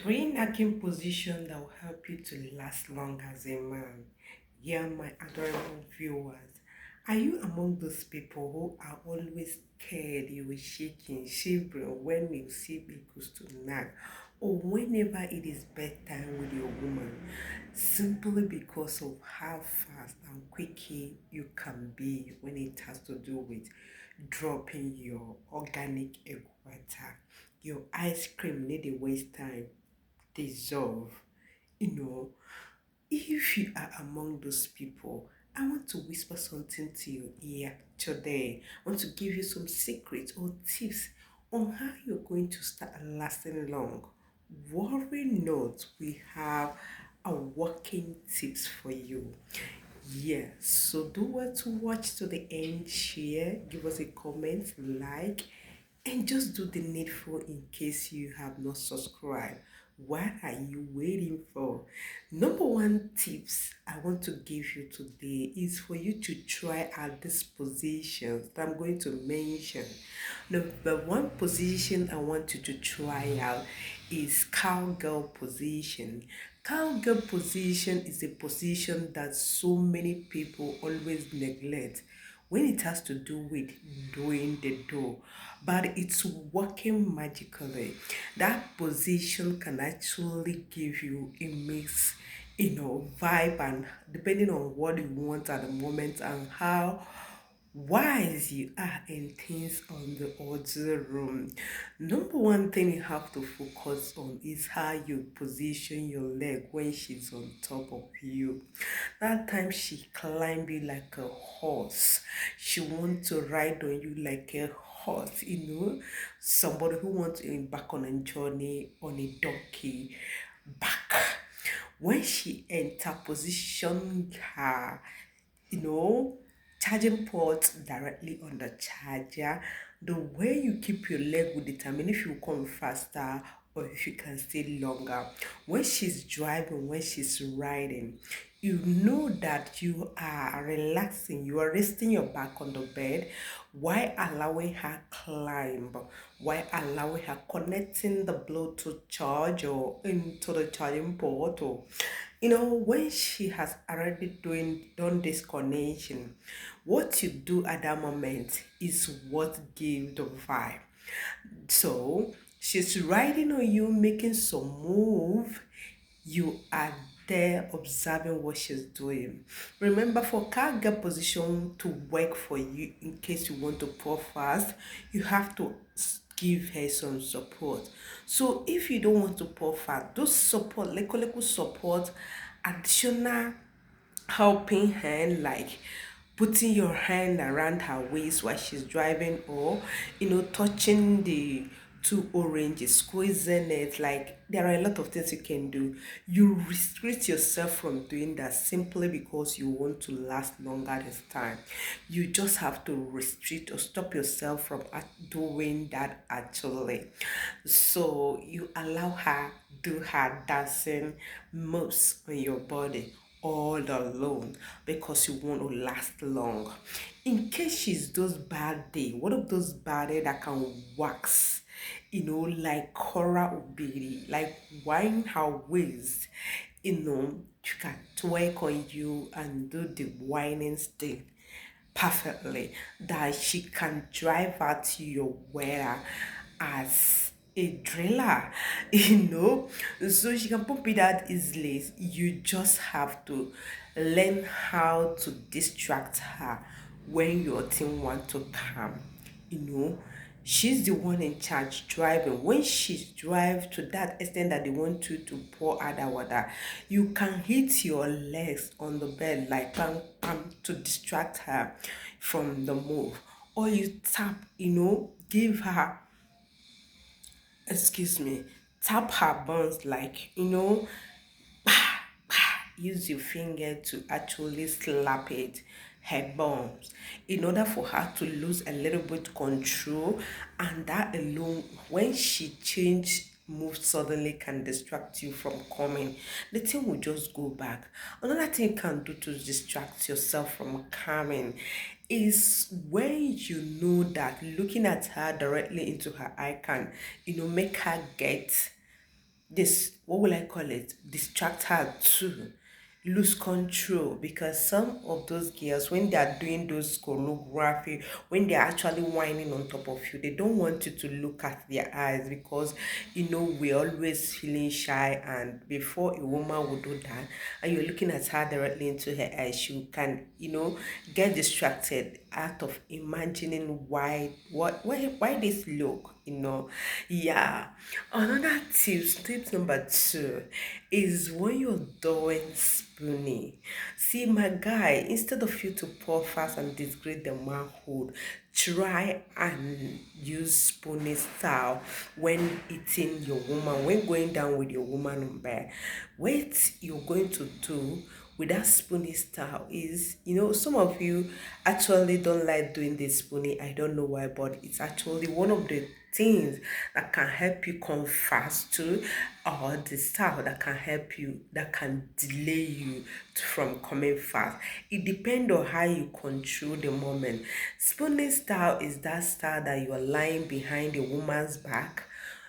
Three knacking position that will help you to last long as a man. Yeah, my adorable viewers. Are you among those people who are always scared you will shaking, shivering when you see people to nag, or whenever it is bedtime with your woman, simply because of how fast and quickly you can be when it has to do with dropping your organic egg water? Your ice cream need a waste time dissolve. You know, if you are among those people, I want to whisper something to your ear today. I want to give you some secrets or tips on how you're going to start lasting long. Worry not, we have a working tips for you. Yes, so do well to watch to the end, share, give us a comment, like, and just do the needful in case you have not subscribed. What are you waiting for? Number one tips I want to give you today is for you to try out these positions that I'm going to mention. The one position I want you to try out is cowgirl position. Cowgirl position is a position that so many people always neglect when it has to do with doing the door, but it's working magically. That position can actually give you a mix, vibe, and depending on what you want at the moment and how wise you are in things on the other room. Number one thing you have to focus on is how you position your leg when she's on top of you. That time she climb you like a horse. She want to ride on you like a horse, somebody who wants to embark on a journey on a donkey back. When she enter position her you know, charging port directly on the charger. The way you keep your leg will determine if you come faster or if you can stay longer. When she's driving, when she's riding, you know that you are relaxing, you are resting your back on the bed while allowing her climb, while allowing her connecting the Bluetooth charge or into the charging port or when she has already done this connection, what you do at that moment is what gives the vibe. So she's riding on you, making some move. You are there observing what she's doing. Remember, for car get position to work for you in case you want to pour fast, you have to give her some support. So if you don't want to pour fast, those support, little support, additional helping hand, like putting your hand around her waist while she's driving, or touching the two oranges, squeezing it. Like, there are a lot of things you can do. You restrict yourself from doing that simply because you want to last longer this time. You just have to restrict or stop yourself from doing that actually. So you allow her do her dancing moves on your body all alone because you want to last long. In case she's those bad day, one of those bad day that can wax, like Cora Obiri, like wine her waist, she can twerk on you and do the whining thing perfectly, that she can drive out to your wearer as a driller, so she can pump it out easily. You just have to learn how to distract her when your team want to come, you know she's the one in charge driving. When she drive to that extent that they want you to pour other water, you can hit your legs on the bed like bam bam to distract her from the move, or you tap, give her, excuse me, tap her buns, like, use your finger to actually slap it, her bones, in order for her to lose a little bit control. And that alone, when she change move suddenly, can distract you from coming. The thing will just go back. Another thing you can do to distract yourself from coming is when you know that looking at her directly into her eye can, make her get this, what will I call it, distract her too, lose control, because some of those girls, when they are doing those choreography, when they're actually whining on top of you, they don't want you to look at their eyes, because we're always feeling shy, and before a woman would do that and you're looking at her directly into her eyes, she can get distracted out of imagining why this look, yeah. Another tip number two, is when you're doing spooning. See, my guy, instead of you to pour fast and disgrade the manhood, try and use spooning style when eating your woman, when going down with your woman on bed. What you're going to do with that spooning style is, some of you actually don't like doing this spooning. I don't know why, but it's actually one of the things that can help you come fast to, or the style that can help you, that can delay you from coming fast. It depends on how you control the moment. Spooning style is that style that you are lying behind a woman's back,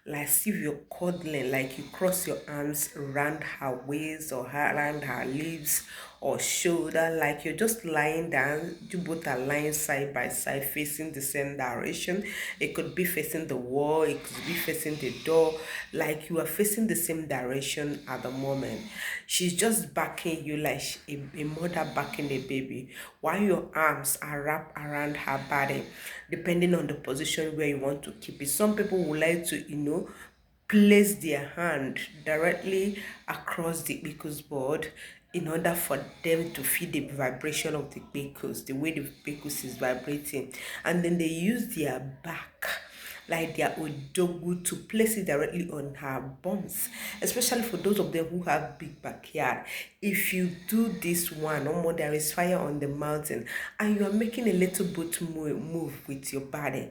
like if you're cuddling, like you cross your arms around her waist or around her lips or shoulder, like you're just lying down. You both are lying side by side, facing the same direction. It could be facing the wall, it could be facing the door, like you are facing the same direction at the moment. She's just backing you like a mother backing a baby, while your arms are wrapped around her body, depending on the position where you want to keep it. Some people would like to, place their hand directly across the Biku's board in order for them to feel the vibration of the Bikus, the way the Bikus is vibrating. And then they use their back, like their odogu, to place it directly on her bums, especially for those of them who have big backyard. If you do this one, or more, there is fire on the mountain, and you are making a little bit move with your body,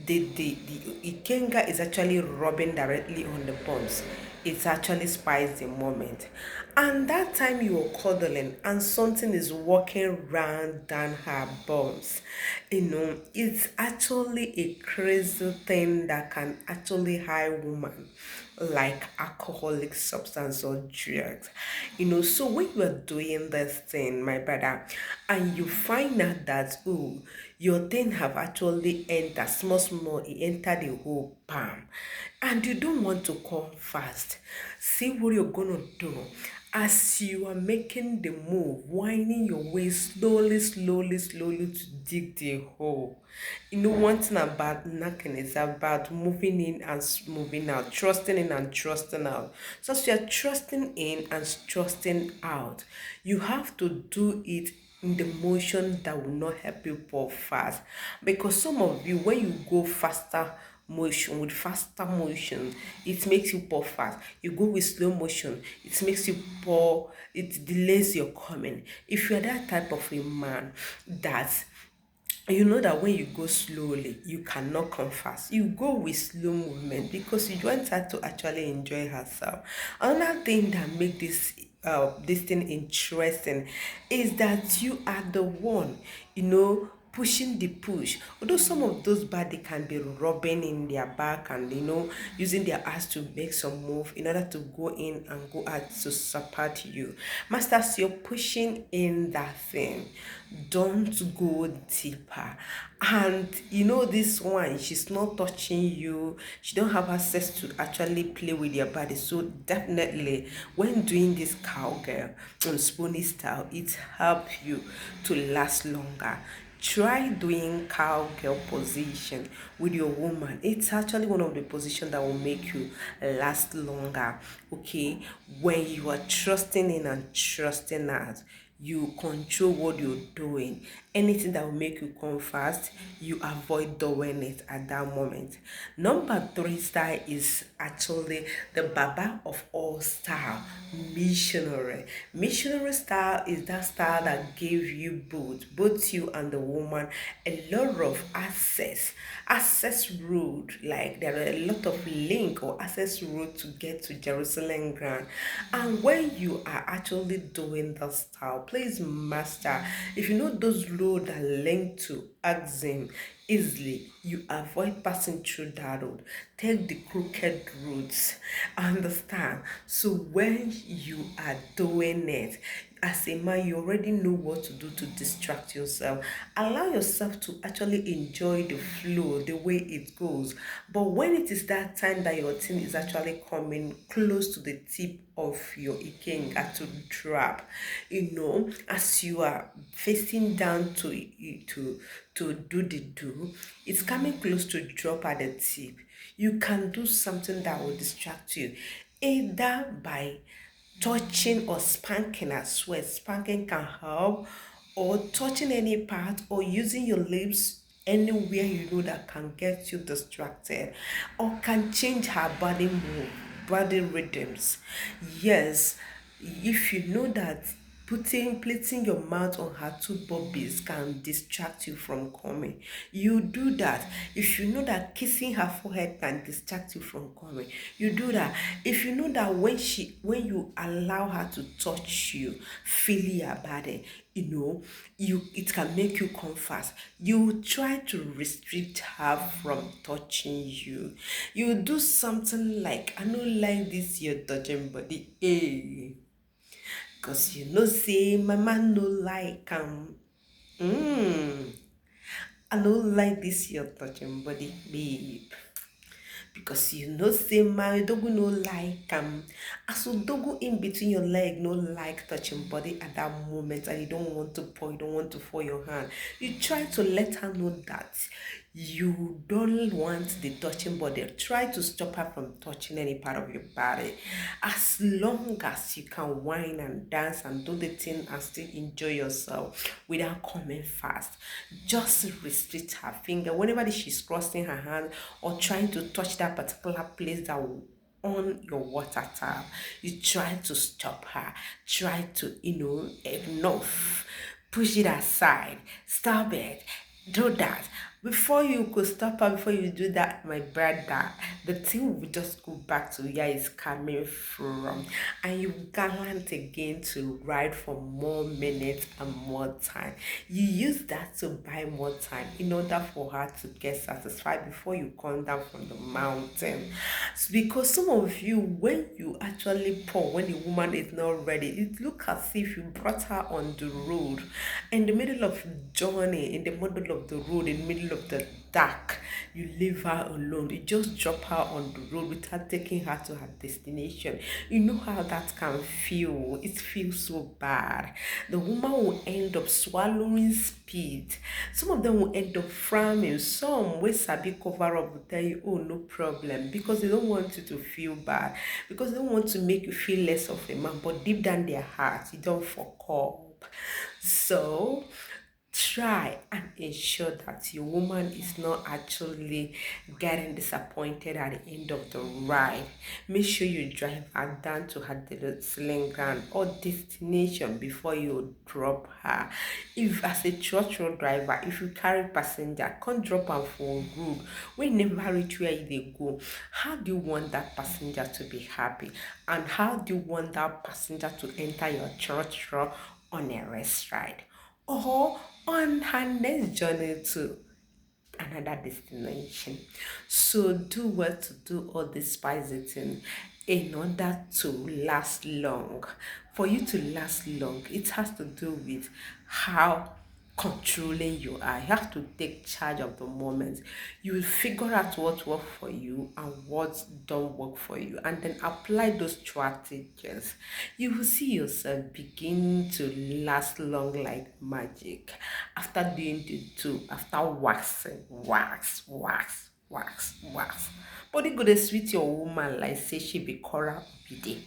the ikenga is actually rubbing directly on the bums. It's actually spies the moment. And that time you are cuddling and something is walking round down her bums, it's actually a crazy thing that can actually high woman like alcoholic substance or drugs. So when you are doing this thing, my brother, and you find out that, oh, your thing have actually entered small small, it entered the whole palm, and you don't want to come fast, see what you're gonna do. As you are making the move, winding your way slowly, slowly, slowly to dig the hole. One thing about knocking is about moving in and moving out, trusting in and trusting out. So as you are trusting in and trusting out, you have to do it in the motion that will not help you pull fast. Because some of you, when you go faster motion, with faster motion, it makes you pour fast. You go with slow motion, it makes you pour, it delays your coming. If you're that type of a man that you know that when you go slowly, you cannot come fast. You go with slow movement because you want her to actually enjoy herself. Another thing that make this thing interesting is that you are the one, pushing the push. Although some of those body can be rubbing in their back and using their ass to make some move in order to go in and go out to support you. Masters, you're pushing in that thing. Don't go deeper. And this one, she's not touching you, she don't have access to actually play with your body. So definitely when doing this cowgirl on spoonie style, it helps you to last longer. Try doing cowgirl position with your woman. It's actually one of the positions that will make you last longer. Okay, when you are trusting in and trusting out, you control what you're doing. Anything that will make you come fast, you avoid doing it at that moment. Number three style is actually the baba of all style, missionary. Missionary style is that style that gave you both you and the woman, a lot of access road. Like there are a lot of link or access road to get to Jerusalem ground. And when you are actually doing the style, please master, if you know those road that link to ask him easily. You avoid passing through that road. Take the crooked roads. Understand? So when you are doing it, as a man, you already know what to do to distract yourself. Allow yourself to actually enjoy the flow, the way it goes. But when it is that time that your thing is actually coming close to the tip of your iking to drop, as you are facing down to do the do, it's coming close to drop at the tip. You can do something that will distract you, either by touching or spanking as well. Spanking can help, or touching any part, or using your lips anywhere you know that can get you distracted, or can change her body move, body rhythms. Yes, if you know that placing your mouth on her two bobbies can distract you from coming, you do that. If you know that kissing her forehead can distract you from coming, you do that. If you know that when you allow her to touch you, feel your body, it can make you come fast. You try to restrict her from touching you. You do something like, I don't like this your touching body, cause say my man no like I don't like this your touching body, babe. Because say my dog no like as so dog in between your leg no like touching body at that moment, and you don't want to pour, you don't want to fall your hand. You try to let her know that you don't want the touching body. Try to stop her from touching any part of your body. As long as you can whine and dance and do the thing and still enjoy yourself without coming fast, just restrict her finger whenever she's crossing her hand or trying to touch that particular place that will on your water tap. You try to stop her, try to enough, push it aside, stop it, do that. Before you could stop her, before you do that, my brother, the thing will just go back to where it's coming from, and you gallant again to ride for more minutes and more time. You use that to buy more time in order for her to get satisfied before you come down from the mountain. Because some of you, when you actually pour, when the woman is not ready, it looks as if you brought her on the road in the middle of journey, in the middle of the road, in the middle of the dark. You leave her alone. You just drop her on the road without taking her to her destination. You know how that can feel. It feels so bad. The woman will end up swallowing speed. Some of them will end up frowning. Some will sabi cover up will tell you, oh, no problem, because they don't want you to feel bad, because they don't want to make you feel less of a man. But deep down their heart, you don't fuck up. So try and ensure that your woman is not actually getting disappointed at the end of the ride. Make sure you drive her down to her destination ground or destination before you drop her. If as a trotro driver, if you carry passenger, can't drop her for road we never reach where they go, how do you want that passenger to be happy? And how do you want that passenger to enter your trotro on a rest ride, or on her next journey to another destination? So do what to do all this spicy thing in order to last long. For you to last long, it has to do with how controlling you are. You have to take charge of the moment. You will figure out what works for you and what don't work for you, and then apply those strategies. You will see yourself begin to last long like magic. After doing the two, after waxing, wax. Body go dey sweet your woman like say she be Cora Obide.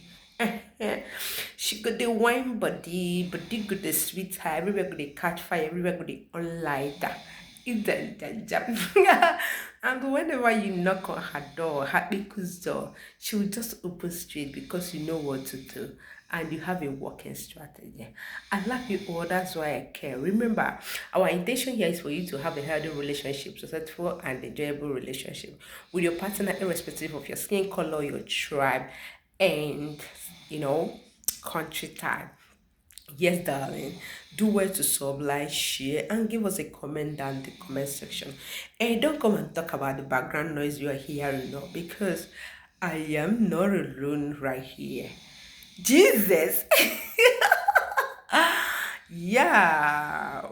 She got the wine body go dey sweet her, everywhere go dey catch fire, everywhere go dey on lighter. If that jam. And whenever you knock on her door, her Biku's door, she will just open straight because you know what to do and you have a working strategy. I love you all, that's why I care. Remember, our intention here is for you to have a healthy relationship, successful and enjoyable relationship with your partner, irrespective of your skin color, your tribe, and country type. Yes, darling. Do well to sub, like, share, and give us a comment down in the comment section. And don't come and talk about the background noise you are hearing now because I am not alone right here. Jesus! Yeah.